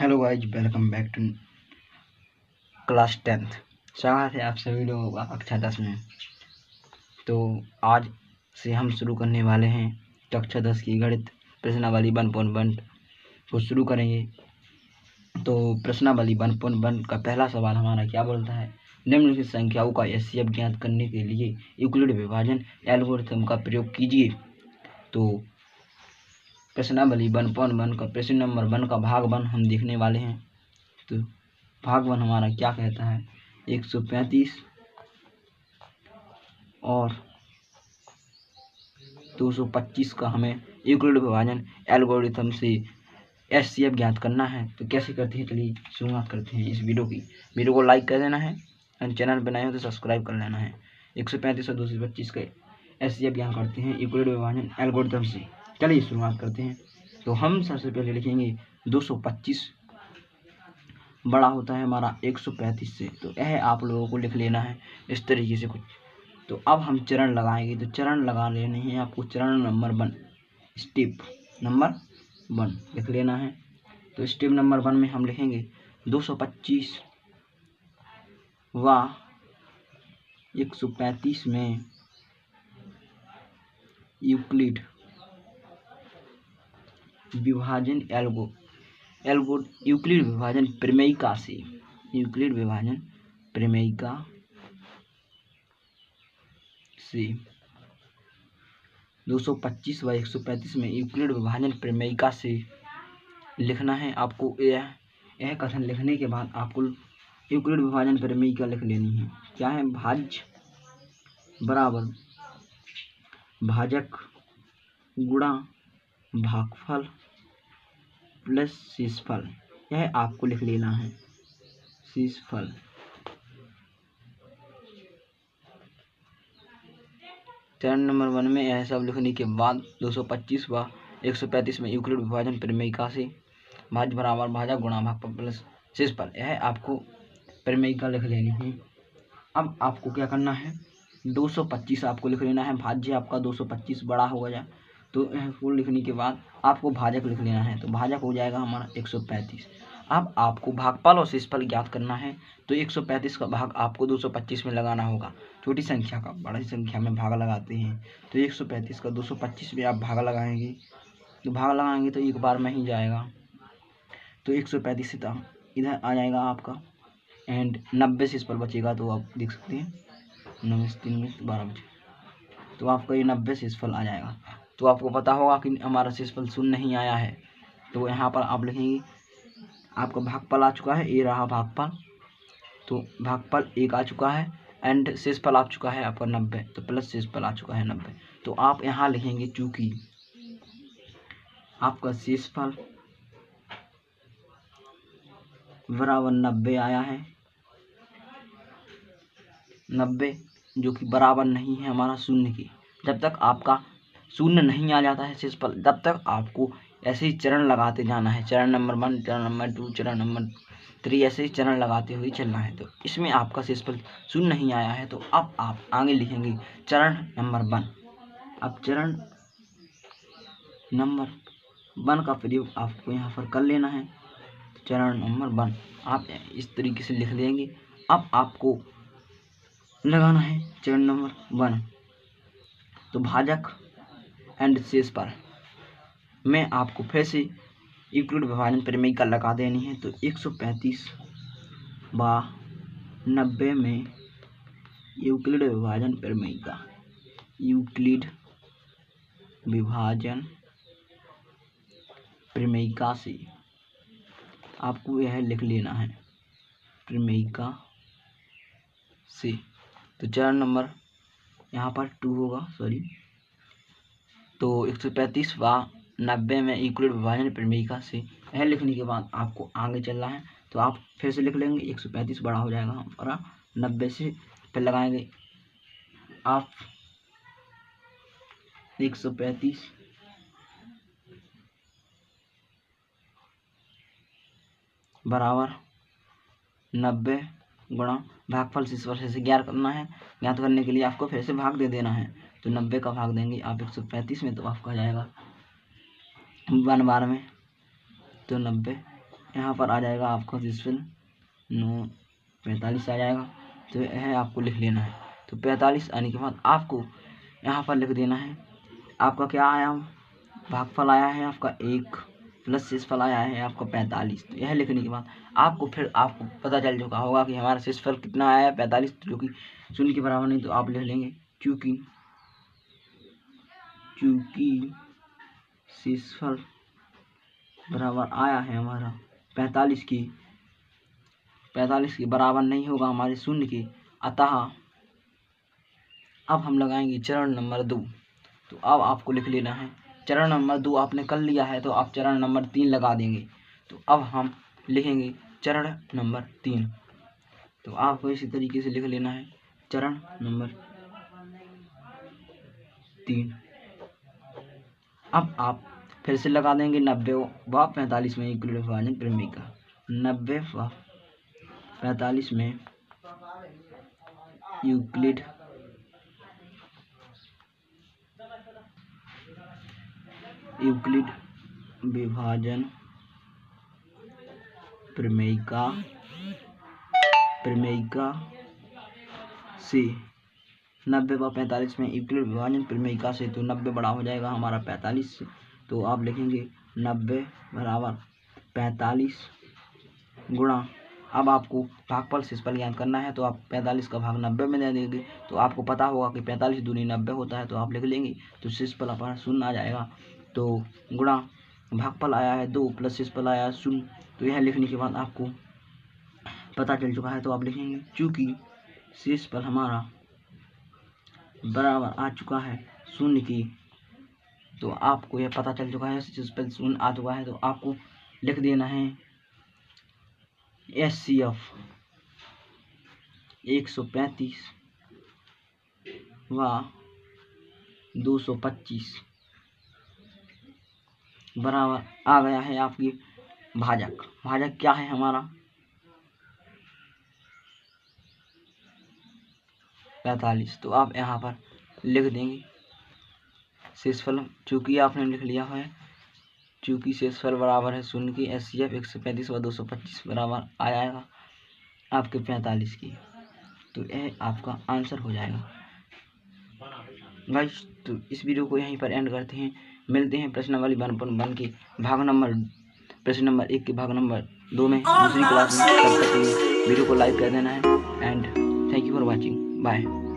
Hello guys, welcome back to class 10th। स्वागत है आप सभी लोगों का कक्षा 10 में। तो आज से हम शुरू करने वाले हैं कक्षा 10 की गणित प्रश्नावली 1.1 को शुरू करेंगे। तो प्रश्नावली 1.1 का पहला सवाल हमारा क्या बोलता है, निम्नलिखित संख्याओं का एचसीएफ ज्ञात करने के लिए यूक्लिड विभाजन एल्गोरिथम का प्रयोग कीजिए। तो प्रश्नावली 1.1 का प्रश्न नंबर 1 का भाग 1 हम देखने वाले हैं। तो भाग 1 हमारा क्या कहता है, 135 और 225 का हमें यूक्लिड विभाजन एल्गोरिथम से एचसीएफ ज्ञात करना है। तो कैसे करते हैं, चलिए शुरुआत करते हैं इस वीडियो को लाइक कर देना है और चैनल पर नए हो तो सब्सक्राइब कर लेना है। 135 और 225 के एचसीएफ ज्ञात करते हैं यूक्लिड विभाजन एल्गोरिथम से। चलिए शुरुआत करते हैं। तो हम सबसे पहले लिखेंगे 225 बड़ा होता है हमारा 135 से। तो यह आप लोगों को लिख लेना है इस तरीके से कुछ। तो अब हम चरण लगाएंगे। तो चरण लगा लेने हैं आपको, चरण नंबर 1, स्टेप नंबर 1 लिख लेना है। तो स्टेप नंबर 1 में हम लिखेंगे 225 व 135 में यूक्लिड विभाजन यूक्लिड विभाजन प्रमेयिका से, यूक्लिड विभाजन प्रमेयिका से 225 व 135 में यूक्लिड विभाजन प्रमेयिका से लिखना है आपको। यह कथन लिखने के बाद आपको यूक्लिड विभाजन प्रमेयिका लिख लेनी है। क्या है, भाज्य बराबर भाजक गुणा भागफल प्लस शेषफल, यह आपको लिख लेना है शेषफल। चरण नंबर 1 में यह सब लिखने के बाद 225 व 135 में यूक्लिड विभाजन प्रमेयिका से भाज्य बराबर भाजक गुणा भागफल प्लस शेषफल, यह आपको प्रमेयिका लिख लेनी है। अब आपको क्या करना है, 225 आपको लिख लेना है। भाज्य आपका 225 बड़ा हो गया, तो यह फुल लिखने के बाद आपको भाजक लिख लेना है। तो भाजक हो जाएगा हमारा 135। अब आपको भागफल और शेषफल ज्ञात करना है। तो 135 का भाग आपको 225 में लगाना होगा। छोटी संख्या का बड़ी संख्या में भाग लगाते हैं। तो 135 का 225 में आप भाग लगाएंगे, तो भाग लगाएंगे तो एक बार में ही जाएगा। तो 135 इधर आ जाएगा आपका, एंड 90 शेषफल बचेगा। तो आप देख सकते हैं 9 बचे, तो आपका ये 90 शेषफल आ जाएगा। तो आपको पता होगा कि हमारा शेषफल 0 नहीं आया है। तो यहाँ पर आप लिखेंगे, आपका भागफल आ चुका है, ये रहा भागफल। तो भागफल 1 आ चुका है एंड शेषफल आ चुका है आपका 90, तो प्लस शेषफल आ चुका है 90। तो आप यहाँ लिखेंगे, चूंकि आपका शेषफल बराबर 90 आया है, 90 जो कि बराबर नहीं है हमारा 0 की। जब तक आपका 0 नहीं आ जाता है शेषफल, तब तक आपको ऐसे ही चरण लगाते जाना है। चरण नंबर 1, चरण नंबर 2, चरण नंबर 3, ऐसे ही चरण लगाते हुए चलना है। तो इसमें आपका शेषफल 0 नहीं आया है, तो अब आप आगे लिखेंगे चरण नंबर 1। अब चरण नंबर 1 का प्रयोग आपको यहाँ पर कर लेना है। चरण नंबर 1 आप इस तरीके से लिख लेंगे। अब आपको लगाना है चरण नंबर 1। तो भाजक एंड शेषफल में आपको फिर से यूक्लिड विभाजन प्रमेयिका लगा देनी है। तो 135 व 90 में यूक्लिड विभाजन प्रमेयिका, यूक्लिड विभाजन प्रमेयिका से आपको यह लिख लेना है, प्रमेयिका से। तो चरण नंबर यहाँ पर 2 होगा, सॉरी। तो 135 व 90 में यूक्लिड विभाजन प्रमेयिका से यह लिखने के बाद आपको आगे चलना है। तो आप फिर से लिख लेंगे, 135 बड़ा हो जाएगा हमारा 90 से, फिर लगाएंगे आप 135 बराबर 90 गुणा भागफल शेषफल से ज्ञात करना है। ज्ञात करने के लिए आपको फिर से भाग दे देना है। तो 90 का भाग देंगे आप 135 में, तो आपका जाएगा 1 बार में। तो 90 यहाँ पर आ जाएगा आपका शेषफल 9 45 आ जाएगा। तो यह आपको लिख लेना है। तो 45 आने के बाद आपको यहाँ पर लिख देना है आपका क्या आया, भागफल आया है आपका 1 प्लस शेषफल आया है आपका 45। तो यह लिखने के बाद आपको फिर आपको पता चल चुका होगा कि हमारा शेषफल कितना आया है 45, जो कि 0 के बराबर नहीं। तो आप लिख लेंगे चूँकि शेषफल बराबर आया है हमारा 45 के बराबर नहीं होगा हमारे 0 के, अतः अब हम लगाएंगे चरण नंबर 2। तो अब आपको लिख लेना है चरण नंबर 2 आपने कर लिया है, तो आप चरण नंबर 3 लगा देंगे। तो अब हम लिखेंगे चरण नंबर 3। तो आपको इसी तरीके से लिख लेना है चरण नंबर 3। अब आप फिर से लगा देंगे 90 व 45 में यूक्लिड विभाजन प्रमेय का। 90 व 45 में यूक्लिड विभाजन प्रमेय से 90 व 45 में यूक्लिड विभाजन प्रमेय से, तो 90 बड़ा हो जाएगा हमारा 45 से। तो आप लिखेंगे 90 बराबर 45 गुणा, अब आपको भागफल शेषफल ज्ञात करना है। तो आप 45 का भाग 90 में दे देंगे। तो आपको पता होगा कि 45 दूनी 90 होता है। तो आप लिख लेंगे। तो शेषफल अपना 0 आ जाएगा। तो गुणा भागफल आया है 2 प्लस शेषफल आया है 0। तो यह लिखने के बाद आपको पता चल चुका है। तो आप लिखेंगे चूँकि शेषफल हमारा बराबर आ चुका है 0 की, तो आपको यह पता चल चुका है शेषफल 0 आ चुका है। तो आपको लिख देना है HCF 135 व 225 बराबर आ गया है आपकी भाजक क्या है हमारा 45। तो आप यहाँ पर लिख देंगे शेषफल, चूँकि आपने लिख लिया है चूँकि शेषफल बराबर है 0 की, HCF 135 व 225 बराबर आ जाएगा आपके 45 की। तो यह आपका आंसर हो जाएगा गाइस। तो इस वीडियो को यहीं पर एंड करते हैं। मिलते हैं प्रश्न नंबर 1.1 के प्रश्न नंबर 1 के भाग नंबर 2 में दूसरी क्लास में। तब तक वीडियो को लाइक कर देना है। And thank you for watching. Bye.